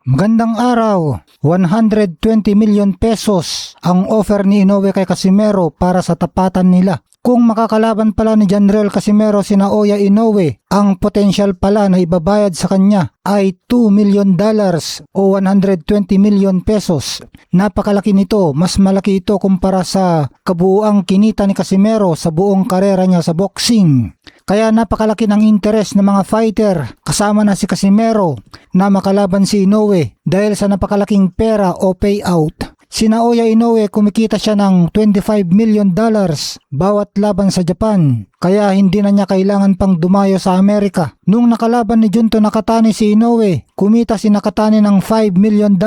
Magandang araw, 120 million pesos ang offer ni Inoue kay Casimero para sa tapatan nila. Kung makakalaban pala ni Janriel Casimero si Naoya Inoue, ang potensyal pala na ibabayad sa kanya ay $2 million o 120 million pesos. Napakalaki nito, mas malaki ito kumpara sa kabuuang kinita ni Casimero sa buong karera niya sa boxing. Kaya napakalaki ng interes ng mga fighter kasama na si Casimero na makalaban si Inoue dahil sa napakalaking pera o payout. Si Naoya Inoue kumikita siya ng $25 million bawat laban sa Japan, kaya hindi na niya kailangan pang dumayo sa Amerika. Nung nakalaban ni Junto Nakatani si Inoue, kumita si Nakatani ng $5 million.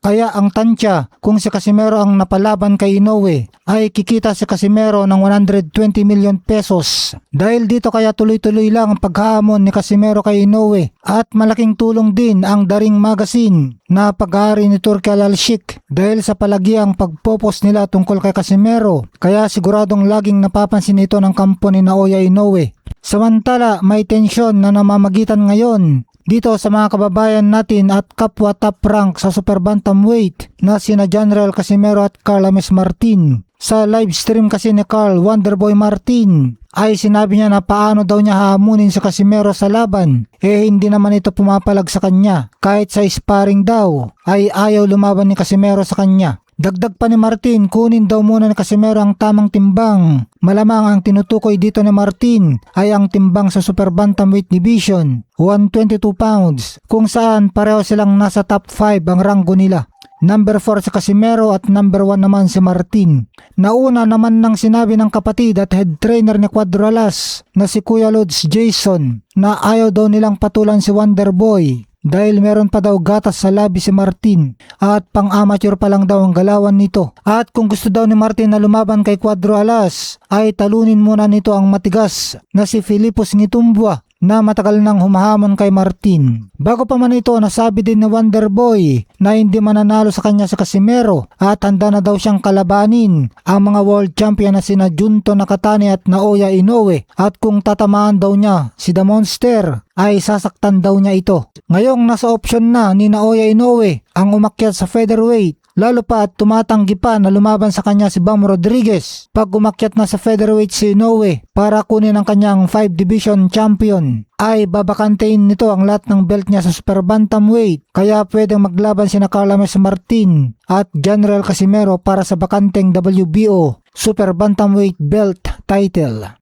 Kaya ang tansya, kung si Casimero ang napalaban kay Inoue, ay kikita si Casimero ng 120 million pesos. Dahil dito kaya tuloy-tuloy lang ang paghahamon ni Casimero kay Inoue at malaking tulong din ang Daring Magazine na pag-aari ni Turki Al-Sheikh dahil sa palagiang pagpopos nila tungkol kay Casimero. Kaya siguradong laging napapansin ito ng kampo ni Naoya Inoue. Samantala, may tensyon na namamagitan ngayon dito sa mga kababayan natin at kapwa top rank sa super bantamweight na sina Janriel Casimero at Carl Ames Martin. Sa live stream kasi ni Carl Wonderboy Martin ay sinabi niya na paano daw niya hahamunin si Casimero sa laban. Hindi naman ito pumapalag sa kanya. Kahit sa sparring daw ay ayaw lumaban ni Casimero sa kanya. Dagdag pa ni Martin, kunin daw muna ni Casimero ang tamang timbang. Malamang ang tinutukoy dito ni Martin ay ang timbang sa super bantamweight division, 122 pounds, kung saan pareho silang nasa top 5 ang ranggo nila. Number 4 si Casimero at number 1 naman si Martin. Nauna naman nang sinabi ng kapatid at head trainer ni Cuadro Alas na si Kuya Lods Jason na ayaw daw nilang patulan si Wonderboy dahil meron pa daw gatas sa labi si Martin at pang-amateur pa lang daw ang galawan nito. At kung gusto daw ni Martin na lumaban kay Cuadro Alas ay talunin muna nito ang matigas na si Filipos Ngitumbua na matagal nang humahamon kay Martin. Bago pa man ito, nasabi din ni Wonderboy na hindi mananalo sa kanya sa Casimero at handa na daw siyang kalabanin ang mga world champion na sina Junto Nakatani at Naoya Inoue, at kung tatamaan daw niya si The Monster ay sasaktan daw niya ito. Ngayong nasa option na ni Naoya Inoue ang umakyat sa featherweight, lalo pa at tumatanggi pa na lumaban sa kanya si Bam Rodriguez pag umakyat na sa featherweight si Inoue para kunin ang kanyang 5 division champion, ay babakantein nito ang lahat ng belt niya sa super bantamweight. Kaya pwedeng maglaban sina Carl Ames Martin at Janriel Casimero para sa bakanteng WBO super bantamweight belt title.